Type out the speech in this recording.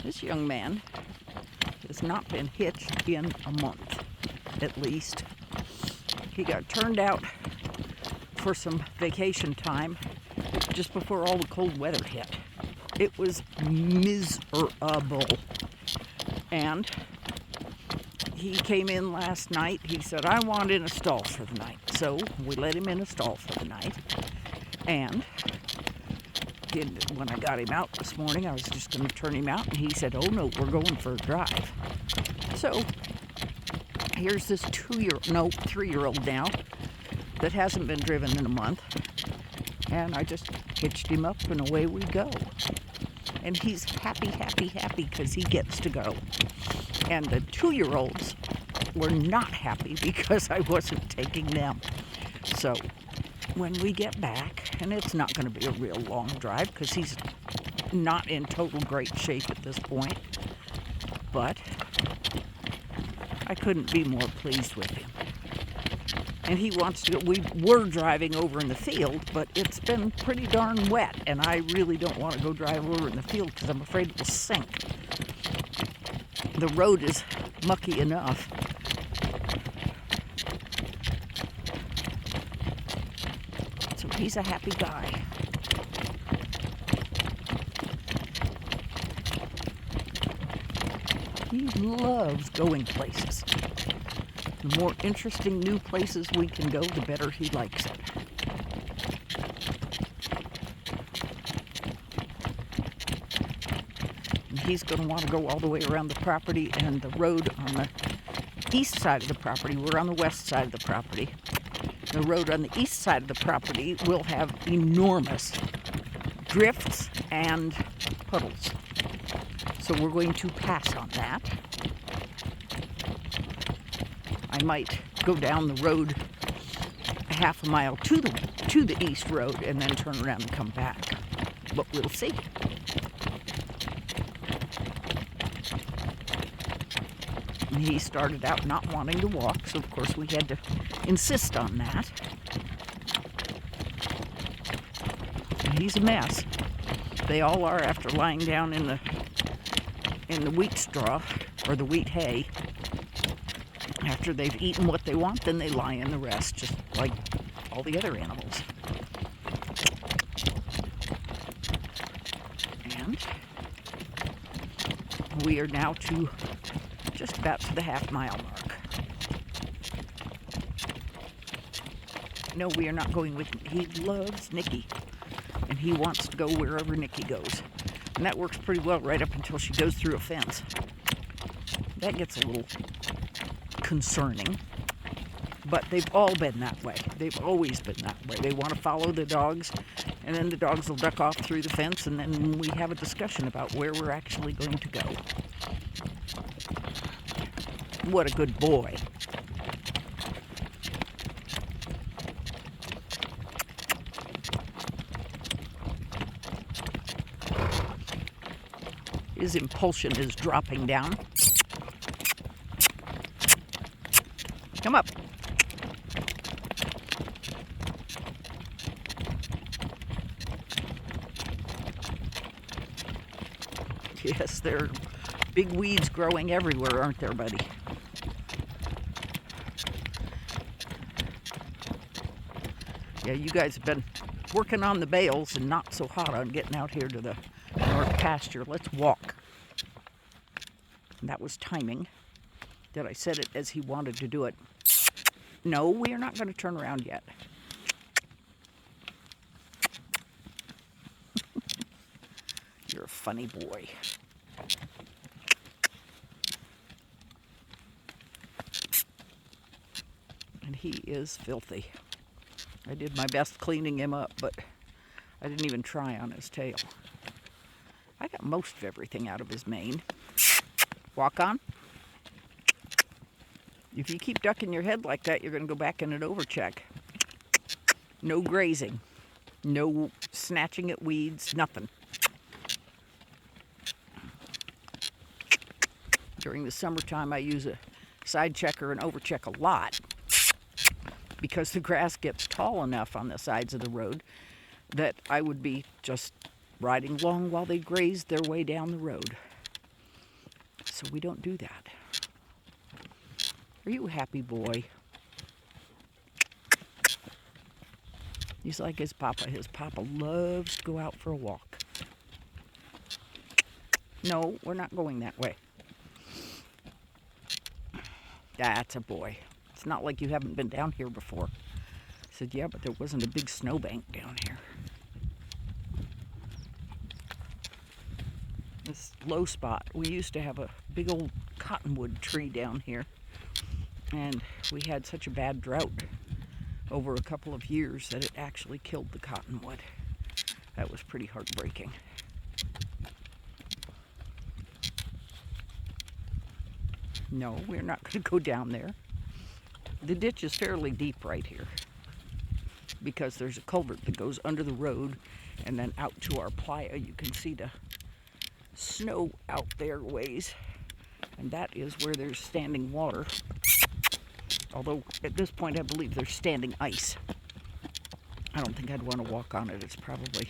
This young man has not been hitched in a month, at least. He got turned out for some vacation time just before all the cold weather hit. It was miserable. And he came in last night. He said, I want in a stall for the night. So we let him in a stall for the night. And when I got him out this morning, I was just going to turn him out. And he said, oh no, we're going for a drive. So here's this 3-year-old now that hasn't been driven in a month. And I just hitched him up and away we go. And he's happy because he gets to go. And the 2-year-olds were not happy because I wasn't taking them. So when we get back, and it's not going to be a real long drive because he's not in total great shape at this point, but I couldn't be more pleased with him. And he wants to go. We were driving over in the field, but it's been pretty darn wet, and I really don't want to go drive over in the field because I'm afraid it will sink. The road is mucky enough. So he's a happy guy. He loves going places. The more interesting new places we can go, the better he likes it. And he's going to want to go all the way around the property, and the road on the east side of the property, we're on the west side of the property. The road on the east side of the property will have enormous drifts and puddles. So we're going to pass on that. I might go down the road a half a mile to the east road and then turn around and come back. But we'll see. And he started out not wanting to walk, so of course we had to insist on that. And he's a mess. They all are after lying down in the wheat straw or the wheat hay. After they've eaten what they want, then they lie in the rest, just like all the other animals. And we are now just about to the half-mile mark. No, we are not going with him. He loves Nikki, and he wants to go wherever Nikki goes. And that works pretty well right up until she goes through a fence. That gets a little concerning, but they've all been that way. They've always been that way. They want to follow the dogs, and then the dogs will duck off through the fence, and then we have a discussion about where we're actually going to go. What a good boy. His impulsion is dropping down. Come up. Yes, there are big weeds growing everywhere, aren't there, buddy? Yeah, you guys have been working on the bales and not so hot on getting out here to the north pasture. Let's walk. And that was timing. That I said it as he wanted to do it. No, we are not going to turn around yet. You're a funny boy. And he is filthy. I did my best cleaning him up, but I didn't even try on his tail. I got most of everything out of his mane. Walk on. If you keep ducking your head like that, you're going to go back in an overcheck. No grazing. No snatching at weeds. Nothing. During the summertime, I use a side checker and overcheck a lot because the grass gets tall enough on the sides of the road that I would be just riding along while they grazed their way down the road. so we don't do that. Are you a happy boy? He's like his papa. His papa loves to go out for a walk. No, we're not going that way. That's a boy. It's not like you haven't been down here before. I said, yeah, but there wasn't a big snowbank down here. This low spot, we used to have a big old cottonwood tree down here. And we had such a bad drought over a couple of years that it actually killed the cottonwood. That was pretty heartbreaking. No, we're not going to go down there. The ditch is fairly deep right here because there's a culvert that goes under the road and then out to our playa. You can see the snow out there ways, and that is where there's standing water. Although at this point I believe there's standing ice. I don't think I'd want to walk on it. It's probably